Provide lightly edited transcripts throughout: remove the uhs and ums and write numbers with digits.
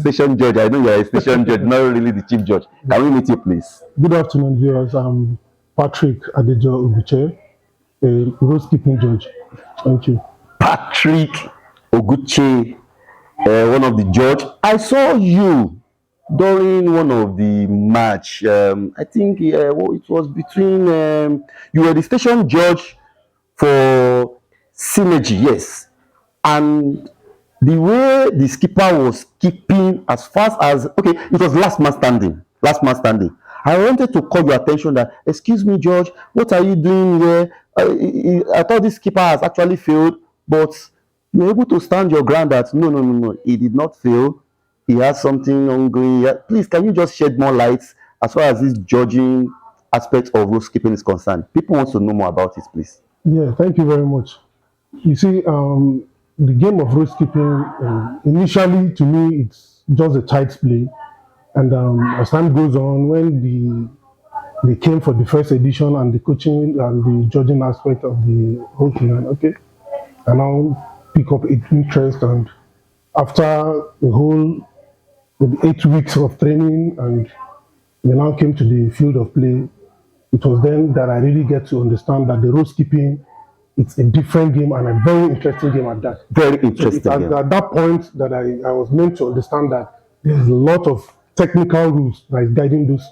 Station judge. I know you're a station judge, not really the chief judge. Can we meet you, please? Good afternoon, viewers. I'm Patrick Oguche, a road-keeping judge. Thank you. Patrick Oguche, one of the judge. I saw you during one of the match. I think it was between you were the station judge for Synergy, yes, and the way the skipper was keeping as fast as okay, it was last man standing. Last man standing. I wanted to call your attention that, excuse me, George, what are you doing here? I thought this skipper has actually failed, but you're able to stand your ground that no, he did not fail. He has something ongoing. Please, can you just shed more light as far as this judging aspect of road skipping is concerned? People want to know more about it, please. Yeah, thank you very much. You see, the game of road skipping, initially to me, it's just a tight play. And as time goes on, when they came for the first edition and the coaching and the judging aspect of the whole thing, okay, I now pick up interest. And after the whole 8 weeks of training and we now came to the field of play, it was then that I really get to understand that the road skipping, it's a different game and a very interesting game at that. Very interesting. So at that point that I was meant to understand that there's a lot of technical rules that is guiding those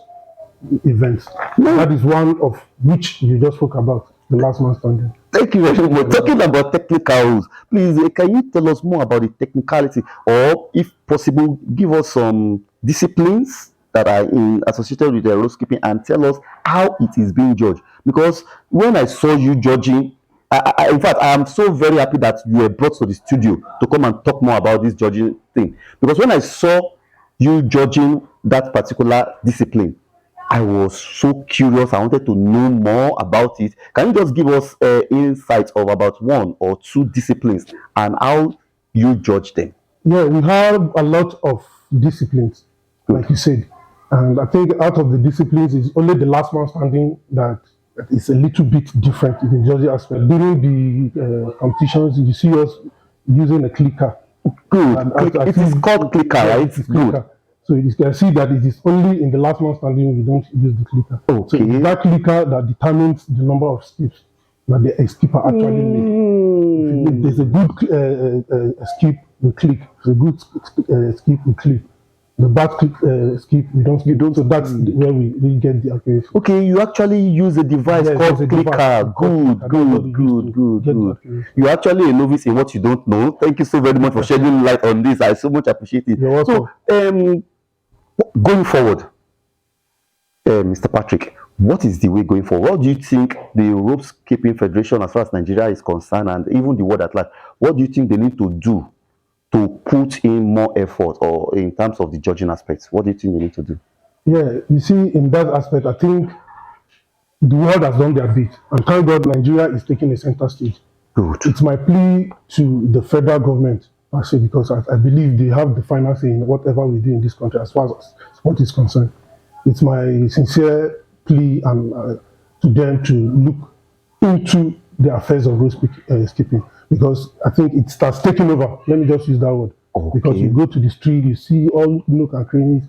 events. That is one of which you just spoke about, the last man standing. Thank you very much. Talking about technical rules, please, can you tell us more about the technicality, or if possible, give us some disciplines that are associated with the road skipping and tell us how it is being judged? Because when I saw you judging, in fact, I am so very happy that you were brought to the studio to come and talk more about this judging thing. Because when I saw you judging that particular discipline, I was so curious. I wanted to know more about it. Can you just give us insights of about one or two disciplines and how you judge them? Yeah, we have a lot of disciplines, like you said. And I think out of the disciplines, it's only the last man standing that is a little bit different in the judging aspect. During the competitions, you see us using a clicker. Good. It is called clicker, right? It's good. So you can see that it is only in the last man standing we don't use the clicker. Okay. So it's that clicker that determines the number of skips that the skipper actually makes. If there's a good skip, we click. There's a good skip, we click. The bad skip, we don't skip. So that's where we get the accuracy. Okay, you actually use a device called clicker. Good. You're actually a novice in what you don't know. Thank you so very much for shedding light on this. I so much appreciate it. You're welcome. So, going forward, Mr. Patrick, what is the way going forward? What do you think the Rope Skipping Federation, as far as Nigeria is concerned, and even the world at large, what do you think they need to do to put in more effort, or in terms of the judging aspects? What do you think they need to do? Yeah, you see, in that aspect, I think the world has done their bit, and thank God Nigeria is taking a center stage. Good. It's my plea to the federal government, I say, because I believe they have the final say in whatever we do in this country as far as sport is concerned. It's my sincere plea and to them to look into the affairs of road skipping, because I think it starts taking over. Let me just use that word. Okay. Because you go to the street, you see all nook and crannies,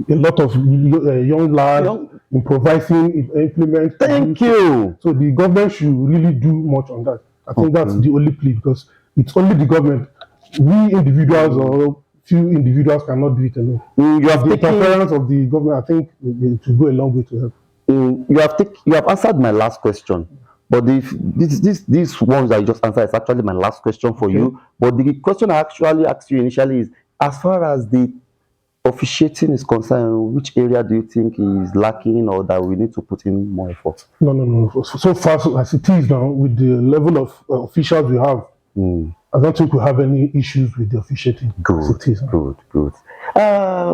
a lot of young lads improvising, implement. Thank you. So the government should really do much on that. I think that's the only plea, because it's only the government. We individuals or few individuals cannot do it alone. You have the taken interference of the government. I think it will go a long way to help. You have answered my last question, but these ones I just answered is actually my last question for you. But the question I actually asked you initially is, as far as the officiating is concerned, which area do you think is lacking, or that we need to put in more effort? No. So far as it is now, with the level of officials we have, I don't think we have any issues with the officiating. Good.